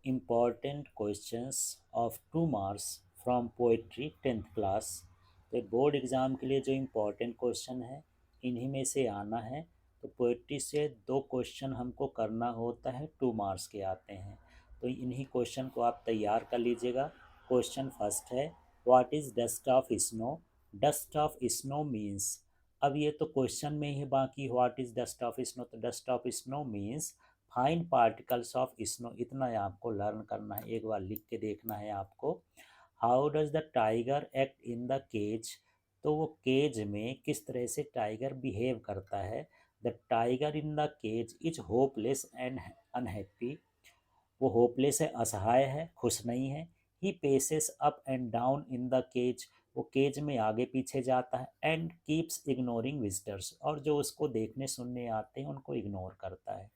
important questions of 2 marks from poetry 10th class। तो board exam के लिए जो इम्पोर्टेंट क्वेश्चन है इन्हीं में से आना है। तो पोइट्री से 2 क्वेश्चन हमको करना होता है, 2 मार्क्स के आते हैं। तो इन्हीं क्वेश्चन को आप तैयार कर लीजिएगा। क्वेश्चन फर्स्ट है, what is dust of snow. Dust of snow means, अब ये तो क्वेश्चन में ही बाकी what is dust of snow, तो dust of snow means fine particles of snow. इतना ही आपको लर्न करना है, एक बार लिख के देखना है आपको। How does the tiger act in the cage, तो वो केज में किस तरह से टाइगर बिहेव करता है। The tiger in the cage is hopeless and unhappy, वो होपलेस है, असहाय है, खुश नहीं है। He paces up and down in the cage, वो केज में आगे पीछे जाता है। एंड कीप्स इग्नोरिंग विजिटर्स, और जो उसको देखने सुनने आते हैं उनको इग्नोर करता है।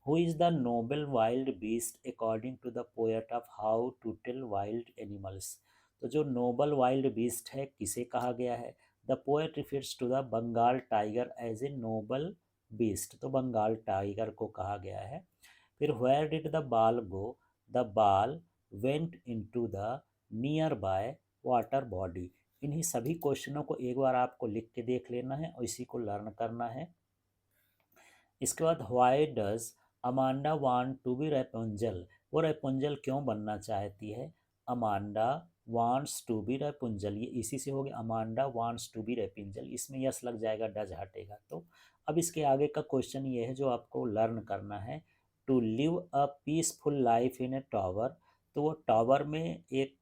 Who is the noble wild beast according to the poet of how to tell wild animals, तो जो नोबल वाइल्ड बीस्ट है किसे कहा गया है। The poet refers to the Bengal tiger as a noble beast, तो बंगाल टाइगर को कहा गया है। फिर वेयर डिड द बाल गो, द बाल went into the near by water body. इन्हीं सभी क्वेश्चनों को एक बार आपको लिख के देख लेना है और इसी को लर्न करना है। इसके बाद why does Amanda want to be Rapunzel, वो रेपुंजल क्यों बनना चाहती है। Amanda wants to be Rapunzel, ये इसी से हो गया, Amanda wants to be Rapunzel, इसमें यस लग जाएगा, डज हटेगा। तो अब इसके आगे का क्वेश्चन ये है जो आपको लर्न करना है। To live a peaceful life in a tower, तो वो टावर में एक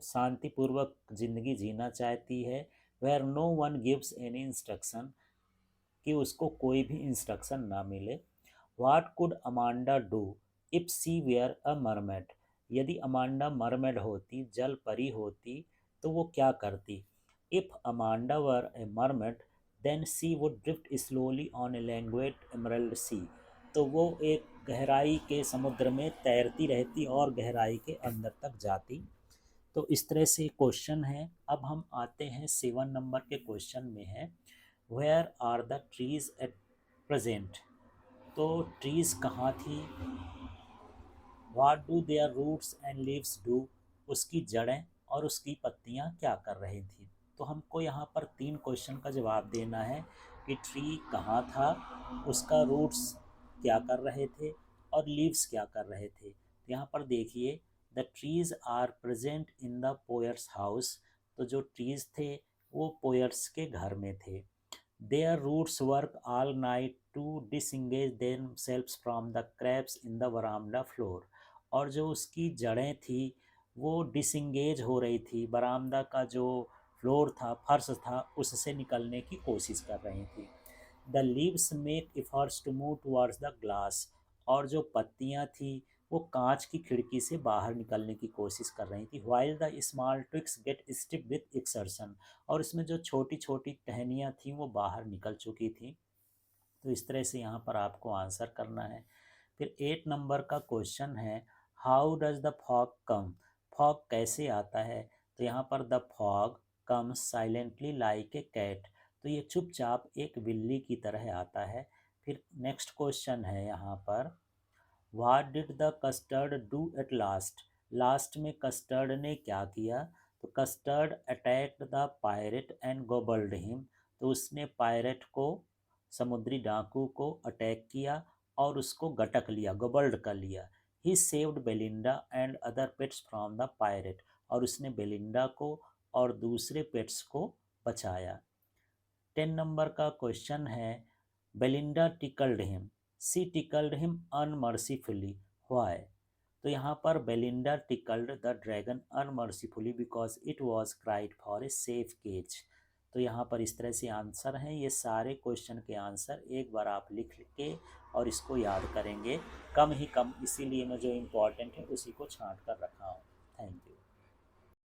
शांतिपूर्वक जिंदगी जीना चाहती है। Where no one gives any instruction, कि उसको कोई भी इंस्ट्रक्शन ना मिले। What could Amanda do if she were a mermaid, यदि अमांडा मरमेड होती, जल परी होती, तो वो क्या करती। If Amanda were a mermaid then she would drift slowly on a languid emerald sea, तो वो एक गहराई के समुद्र में तैरती रहती और गहराई के अंदर तक जाती। तो इस तरह से क्वेश्चन है। अब हम आते हैं 7 नंबर के क्वेश्चन में है, where are the trees at present, तो ट्रीज कहाँ थी। What do their roots and leaves do, उसकी जड़ें और उसकी पत्तियाँ क्या कर रही थी। तो हमको यहाँ पर 3 क्वेश्चन का जवाब देना है कि ट्री कहाँ था, उसका रूट्स क्या कर रहे थे और लीव्स क्या कर रहे थे। तो यहाँ पर देखिए, the trees are present in the poet's house, तो जो ट्रीज थे वो पोयट्स के घर में थे। Their roots work all night to disengage themselves from the cracks in the veranda floor, और जो उसकी जड़ें थी वो डिसंगेज हो रही थी, बरामदा का जो फ्लोर था, फर्श था, उससे निकलने की कोशिश कर रही थी। The leaves make efforts to move towards the glass, और जो पत्तियां थी वो कांच की खिड़की से बाहर निकलने की कोशिश कर रही थी। While the small twigs get stiff with exertion, और इसमें जो छोटी छोटी टहनियाँ थीं वो बाहर निकल चुकी थी। तो इस तरह से यहाँ पर आपको आंसर करना है। फिर 8 नंबर का क्वेश्चन है, how does the fog come, fog कैसे आता है। तो यहाँ पर the fog comes silently like a cat, तो ये चुपचाप एक बिल्ली की तरह आता है। फिर नेक्स्ट क्वेश्चन है यहाँ पर, what did the custard do at last, last में कस्टर्ड ने क्या किया। तो custard attacked the pirate and gobbled him, तो उसने पायरेट को, समुद्री डाकू को अटैक किया और उसको गटक लिया, गोबल्ड कर लिया। He saved Belinda and other pets from the pirate, और उसने बेलिंडा को और दूसरे पेट्स को बचाया। 10 नंबर का क्वेश्चन है, Belinda tickled him, she tickled him unmercifully, why. तो यहाँ पर Belinda tickled the dragon unmercifully because it was cried for a safe cage. तो यहाँ पर इस तरह से आंसर हैं। ये सारे क्वेश्चन के आंसर एक बार आप लिख के और इसको याद करेंगे, कम ही कम, इसीलिए मैं जो इम्पोर्टेंट है उसी को छांट कर रखा हूँ। Thank you.